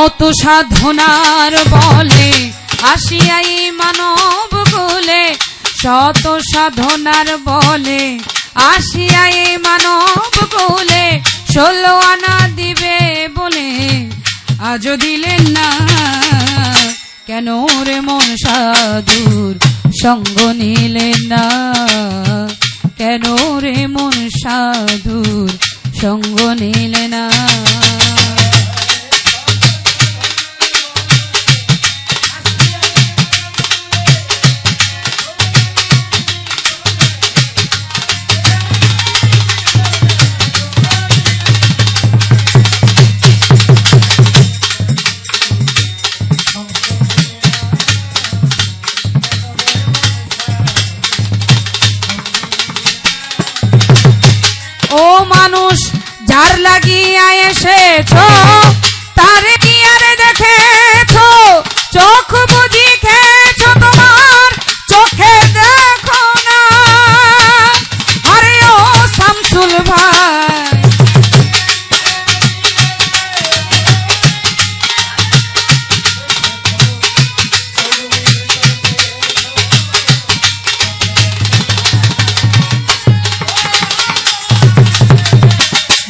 কত সাধনার বলে আসিয়াই মানব কুলে, শত সাধনার বলে আসিয়াই মানব কুলে, 16 আনা দিবে বলে আজও দিলেন না। কেন রে মন সাধুর সঙ্গ নিলেন না, কেন রে মন সাধুর সঙ্গ নিলে না। ও মানুষ যার লাগিয়া এসেছো তারে কি আর দেখেছো, চোখ বুঝি খেয়েছো তোমার চোখে দেখো না। আরে ও শামসুল ভাই,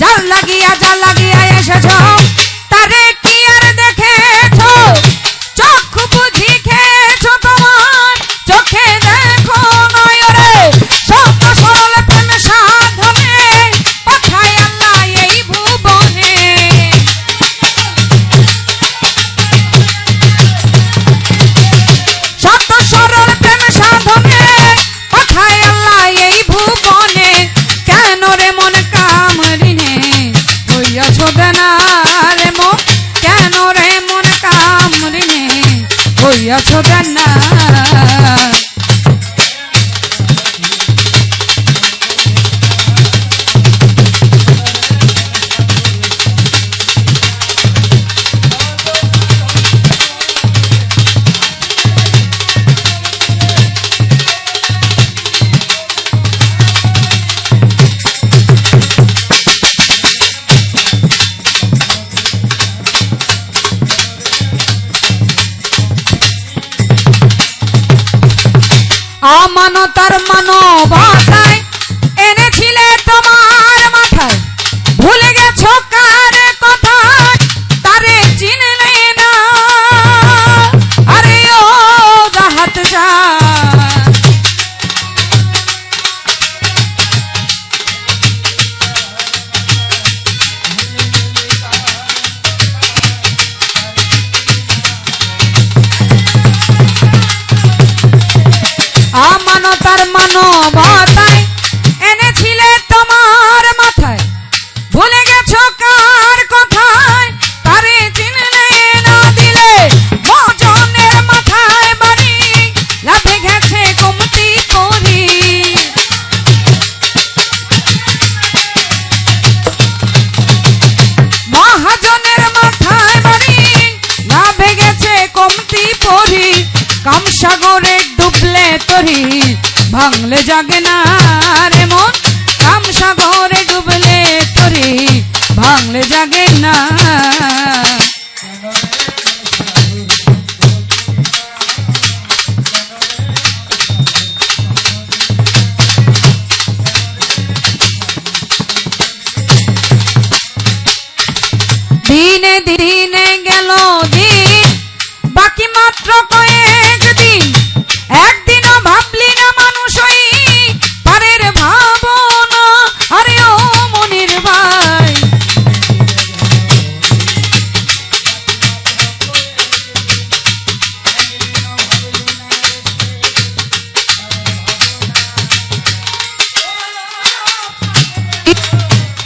যার লাগিয়া এসেছো তারে কি আর দেখেছো, চোখ বুঝি খেয়েছো তোমার চোখে দেখো নয় রে। সত্য সরল প্রেম সাধনে পাঠায় আল্লাহ এই ভুবনে, সত্য সরল প্রেম সাধনে পাঠায় আল্লাহ এই ভুবনে। কেন রে মন কামরিনে হইয়াছো দেনা রে মন, কেন রে মন কামরিনে হইয়াছো দেনা। অমানতার মানবতায় এনেছিলে তোমার মাথায়, ভুলে গেছো কার কথা তারে চিনলে না। আরে ও জাহাত যা, অমানতার মানবতায় এনেছিলে তোমার মাথায়, ভুলে গেছো কার কথায় তারে চিনলে না। দিলে মজনের মাথায় বাড়ি লাভে গেছে কমতি করি, মহাজনের মাথায় বাড়ি লাভে গেছে কমতি পরি। কামসাগরে ডুবলে তরি ভাঙলে জাগে না রে মন, কামসাগরে ডুবলে তরি ভাঙলে জাগে না। দিনে দিনে গেল দিন বাকি মাত্র কয়েক দিন, একদিনও ভাবলি না মানুষ ওই পারের ভাবনা। আরে ও মনির ভাই,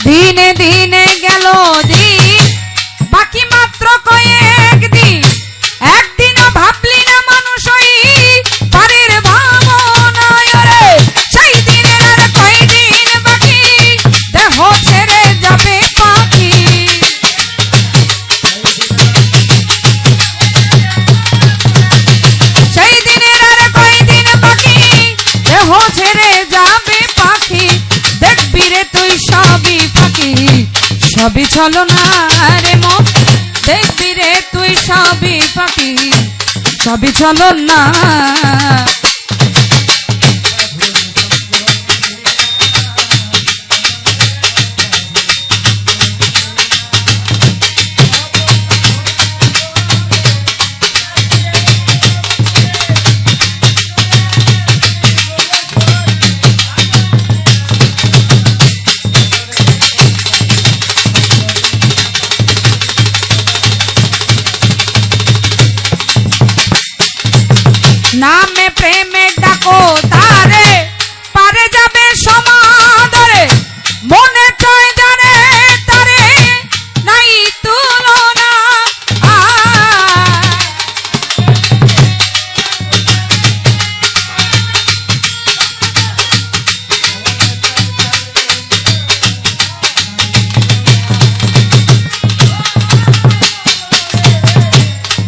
দিনে দিনে গেল দিন বাকি মাত্র কয়েক দিন, একদিনও ভাবলি না মানুষ ওই পারের ভাবনা। রে সেই দিনের আর কয়দিন বাকি, দেহ ছেড়ে যাবে পাখি। সেই দিনের আর কয়দিন বাকি, দেহ ছেড়ে যাবে পাখি। দেখবি রে তুই সবই ফাঁকি, সবই ছলনা রে মন, দেখবি রে তুই সবই পাবি, সবই চলো না। নামে প্রেমে ডাকো তারে, পারে যাবে সমাদরে, মনে চায় জানে তারে, নাই তুলনা।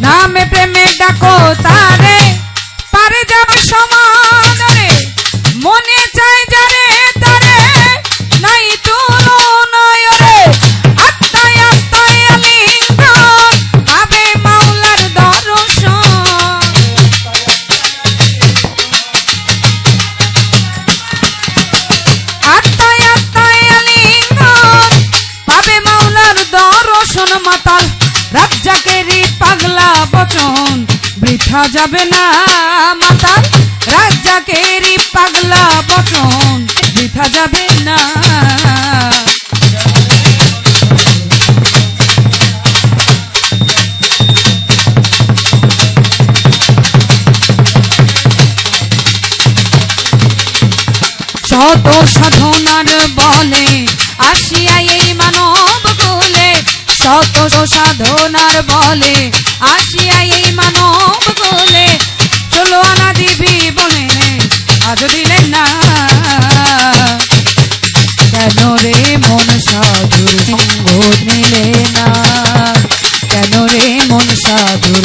নামে প্রেমে ডাকো তারে, পারে যাবে সমাদরে, মনে চাই যারে তারে, নাই তুলনায় রে। আত্মায় আত্মায় আলিঙ্গন, পাবে মাওলার দর্শন। আত্মায় আত্মায় আলিঙ্গন, পাবে মাওলার দর্শন। মাতাল রাজ্জাকেরই পাগলা বচন বৃথা যাবে না। মাতাল রাজ্জাকেরই পাগলা বচন বৃথা যাবে না। শত সাধনার বলে আসিয়া এই মানব কুলে, শত সাধনার বলে আসিয়া এই মানব কুলে, চলো আনা দিবি বলে আজ দিলেন না। কেন রে মন সাধুর সঙ্গ নিলে না, কেন রে মন সাধুর